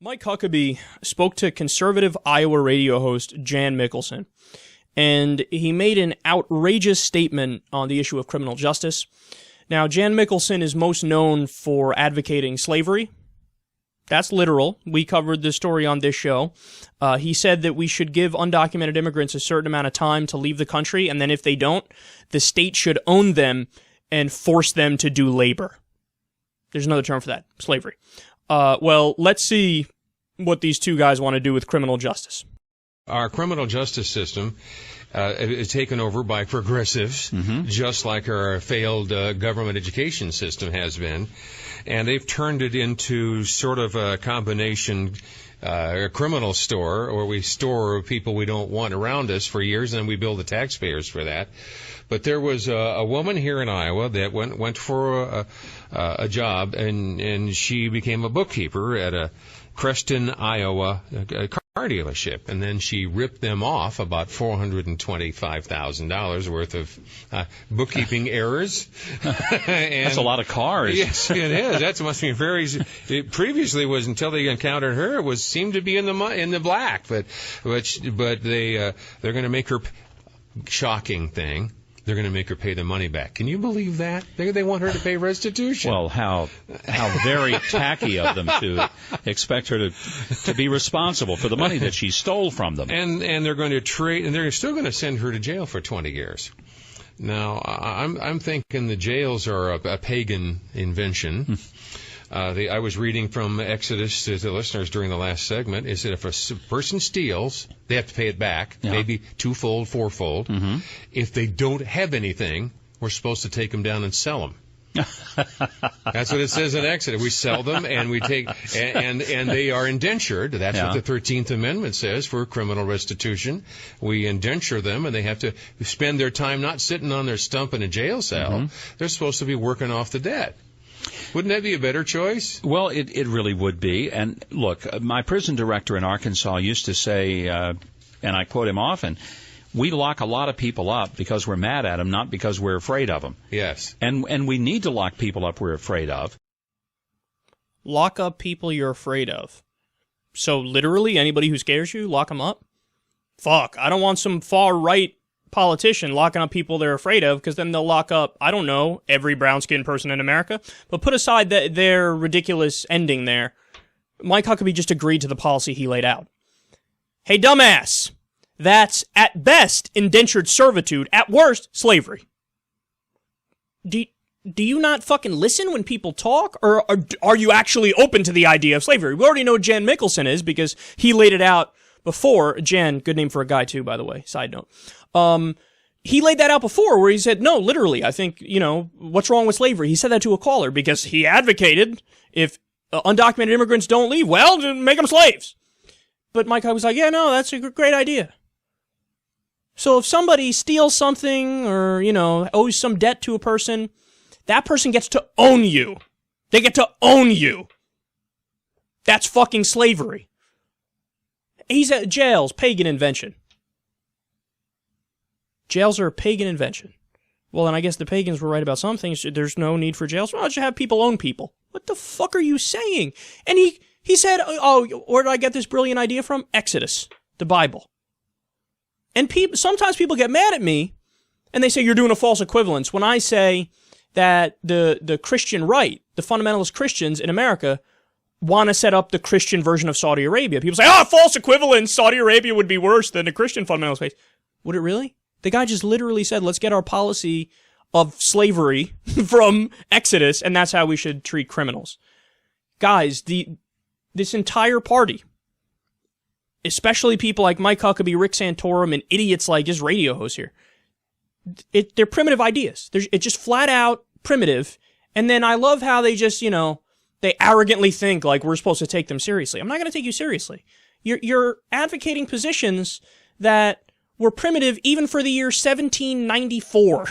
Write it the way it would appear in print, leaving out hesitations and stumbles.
Mike Huckabee spoke to conservative Iowa radio host Jan Mickelson, and he made an outrageous statement on the issue of criminal justice. Now, Jan Mickelson is most known for advocating slavery. That's literal. We covered this story on this show. He said that we should give undocumented immigrants a certain amount of time to leave the country, and then if they don't, the state should own them and force them to do labor. There's another term for that, slavery. Well, let's see what these two guys want to do with criminal justice. Our criminal justice system is taken over by progressives, just like our failed government education system has been. And they've turned it into sort of a combination a criminal store, where we store people we don't want around us for years, and then we bill the taxpayers for that. But there was a woman here in Iowa that went for a job, and she became a bookkeeper at a Creston, Iowa car dealership, and then she ripped them off about $425,000 worth of bookkeeping errors. That's a lot of cars. Yes, it is. That must be very. It previously was, until they encountered her, it seemed to be in the black. But they're going to make her, shocking thing, they're going to make her pay the money back. Can you believe that? They want her to pay restitution. Well, how very tacky of them to expect her to be responsible for the money that she stole from them. And they're going to trade, and they're still going to send her to jail for 20 years. Now, I'm thinking the jails are a pagan invention. I was reading from Exodus to the listeners during the last segment, is that if a person steals, they have to pay it back, maybe twofold, fourfold. If they don't have anything, we're supposed to take them down and sell them. That's what it says in Exodus. We sell them, and we take, and they are indentured. That's what the 13th Amendment says for criminal restitution. We indenture them, and they have to spend their time not sitting on their stump in a jail cell. They're supposed to be working off the debt. Wouldn't that be a better choice? Well, it really would be. And look, my prison director in Arkansas used to say, and I quote him often, we lock a lot of people up because we're mad at them, not because we're afraid of them. Yes. And we need to lock people up we're afraid of. Lock up people you're afraid of. So literally anybody who scares you, lock them up? Fuck, I don't want some far-right politician locking up people they're afraid of, because then they'll lock up, I don't know, every brown-skinned person in America. But put aside their ridiculous ending there, Mike Huckabee just agreed to the policy he laid out. Hey, dumbass, that's at best indentured servitude, at worst slavery. Do you not fucking listen when people talk, or are you actually open to the idea of slavery? We already know Jan Mickelson is, because he laid it out before. Jan, good name for a guy too, by the way, side note. He laid that out before, where he said, no, literally, I think, what's wrong with slavery? He said that to a caller because he advocated if undocumented immigrants don't leave, well, then make them slaves. But Mike was like, yeah, no, that's a great idea. So if somebody steals something or, owes some debt to a person, that person gets to own you. They get to own you. That's fucking slavery. He's at jails, pagan invention. Jails are a pagan invention. Well, and I guess the pagans were right about some things. There's no need for jails. Well, I should have people own people. What the fuck are you saying? And he said, oh, where did I get this brilliant idea from? Exodus, the Bible. And sometimes people get mad at me, and they say you're doing a false equivalence when I say that the Christian right, the fundamentalist Christians in America, want to set up the Christian version of Saudi Arabia. People say, false equivalence, Saudi Arabia would be worse than the Christian fundamentalist space. Would it really? The guy just literally said, let's get our policy of slavery from Exodus, and that's how we should treat criminals. Guys, this entire party, especially people like Mike Huckabee, Rick Santorum, and idiots like just radio hosts here, they're primitive ideas. It's just flat out primitive. And then I love how they just, they arrogantly think like we're supposed to take them seriously. I'm not going to take you seriously. You're advocating positions that were primitive even for the year 1794.